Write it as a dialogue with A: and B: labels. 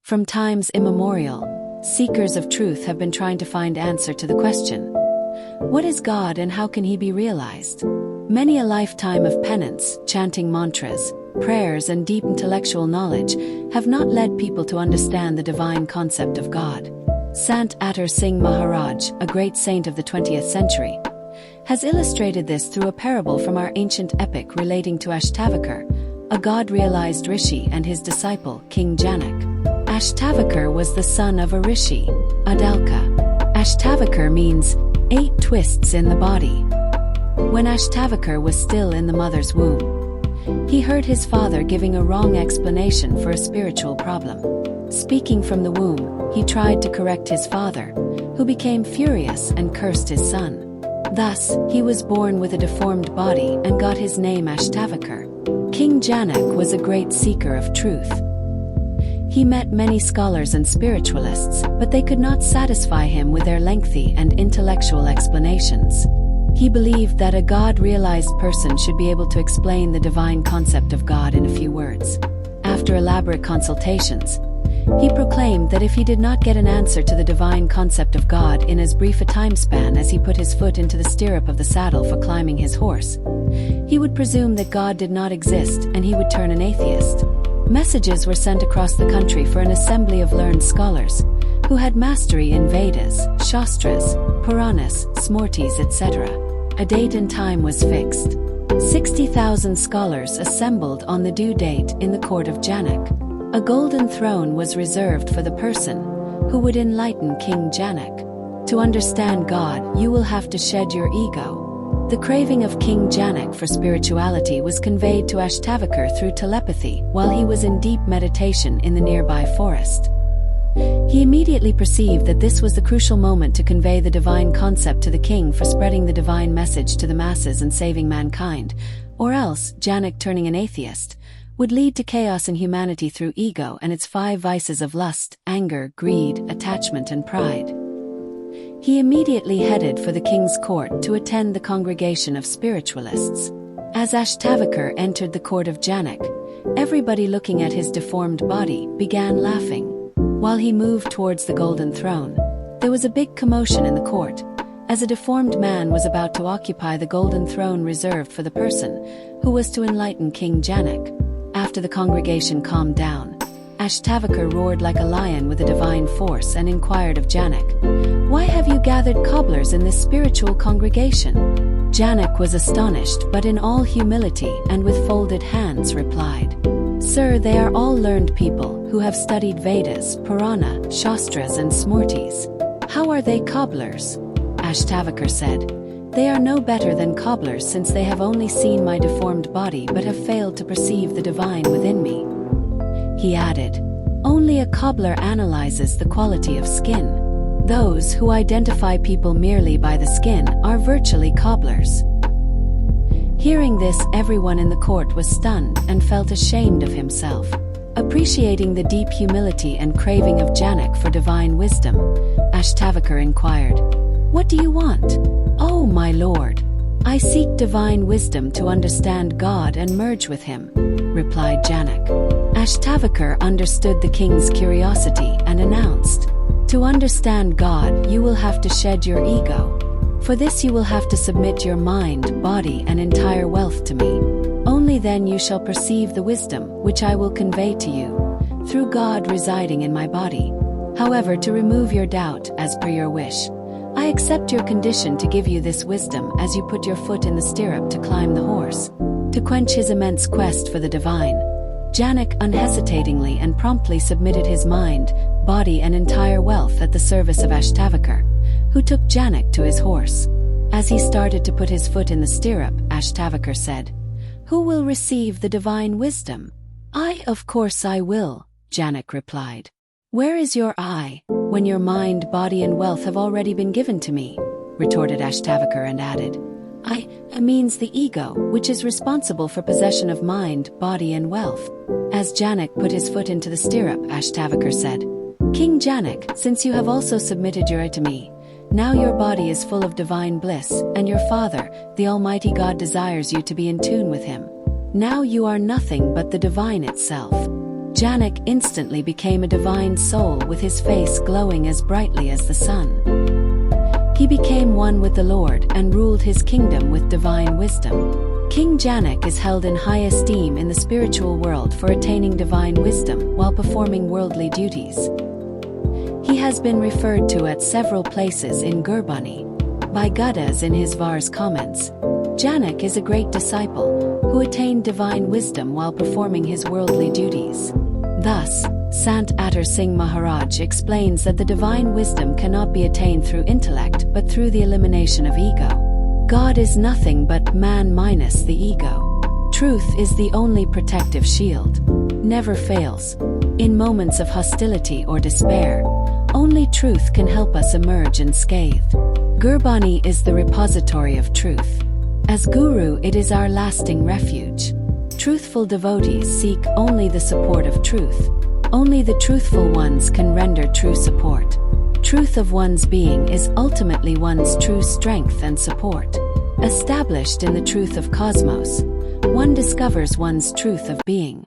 A: From times immemorial, seekers of truth have been trying to find answer to the question, what is God and how can he be realized? Many a lifetime of penance, chanting mantras, prayers and deep intellectual knowledge have not led people to understand the divine concept of God. Sant Attar Singh Maharaj, a great saint of the 20th century, has illustrated this through a parable from our ancient epic relating to Ashtavakar, a God-realized rishi and his disciple, King Janak. Ashtavakar was the son of a rishi, Adalka. Ashtavakar means 8 twists in the body. When Ashtavakar was still in the mother's womb, he heard his father giving a wrong explanation for a spiritual problem. Speaking from the womb, he tried to correct his father, who became furious and cursed his son. Thus, he was born with a deformed body and got his name Ashtavakar. King Janak was a great seeker of truth. He met many scholars and spiritualists, but they could not satisfy him with their lengthy and intellectual explanations. He believed that a God-realized person should be able to explain the divine concept of God in a few words. After elaborate consultations, he proclaimed that if he did not get an answer to the divine concept of God in as brief a time span as he put his foot into the stirrup of the saddle for climbing his horse, he would presume that God did not exist and he would turn an atheist. Messages were sent across the country for an assembly of learned scholars who had mastery in Vedas, Shastras, Puranas, Smrtis, etc. A date and time was fixed. 60,000 scholars assembled on the due date in the court of Janak. A golden throne was reserved for the person who would enlighten King Janak. To understand God, you will have to shed your ego. The craving of King Janak for spirituality was conveyed to Ashtavakar through telepathy while he was in deep meditation in the nearby forest. He immediately perceived that this was the crucial moment to convey the divine concept to the king for spreading the divine message to the masses and saving mankind, or else Janak, turning an atheist, would lead to chaos in humanity through ego and its 5 vices of lust, anger, greed, attachment and pride. He immediately headed for the king's court to attend the congregation of spiritualists. As Ashtavakar entered the court of Janak, everybody looking at his deformed body began laughing. While he moved towards the golden throne, there was a big commotion in the court, as a deformed man was about to occupy the golden throne reserved for the person who was to enlighten King Janak. After the congregation calmed down, Ashtavakar roared like a lion with a divine force and inquired of Janak, "Why have you gathered cobblers in this spiritual congregation?" Janak was astonished but in all humility and with folded hands replied, "Sir, they are all learned people who have studied Vedas, Purana, Shastras and Smrtis. How are they cobblers?" Ashtavakar said, "They are no better than cobblers since they have only seen my deformed body but have failed to perceive the divine within me." He added, "Only a cobbler analyzes the quality of skin. Those who identify people merely by the skin are virtually cobblers." Hearing this, everyone in the court was stunned and felt ashamed of himself. Appreciating the deep humility and craving of Janak for divine wisdom, Ashtavakar inquired, "What do you want?" "Oh, my lord, I seek divine wisdom to understand God and merge with him," replied Janak. Ashtavakar understood the king's curiosity and announced, "To understand God, you will have to shed your ego. For this you will have to submit your mind, body and entire wealth to me. Only then you shall perceive the wisdom which I will convey to you, through God residing in my body. However, to remove your doubt, as per your wish, I accept your condition to give you this wisdom as you put your foot in the stirrup to climb the horse." To quench his immense quest for the divine, Janak unhesitatingly and promptly submitted his mind, body and entire wealth at the service of Ashtavakar, who took Janak to his horse. As he started to put his foot in the stirrup, Ashtavakar said, "Who will receive the divine wisdom?" "I, of course I will," Janak replied. "Where is your I, when your mind, body and wealth have already been given to me?" retorted Ashtavakar and added, I means the ego, which is responsible for possession of mind, body and wealth." As Janak put his foot into the stirrup, Ashtavakar said, "King Janak, since you have also submitted your to me, now your body is full of divine bliss, and your father, the Almighty God, desires you to be in tune with him. Now you are nothing but the divine itself." Janak instantly became a divine soul with his face glowing as brightly as the sun. He became one with the Lord and ruled his kingdom with divine wisdom. King Janak is held in high esteem in the spiritual world for attaining divine wisdom while performing worldly duties. He has been referred to at several places in Gurbani by Gadas in his Vars comments. Janak is a great disciple who attained divine wisdom while performing his worldly duties. Thus, Sant Atar Singh Maharaj explains that the divine wisdom cannot be attained through intellect but through the elimination of ego. God is nothing but man minus the ego. Truth is the only protective shield. Never fails. In moments of hostility or despair, only truth can help us emerge unscathed. Gurbani is the repository of truth. As Guru, it is our lasting refuge. Truthful devotees seek only the support of truth. Only the truthful ones can render true support. Truth of one's being is ultimately one's true strength and support. Established in the truth of cosmos, one discovers one's truth of being.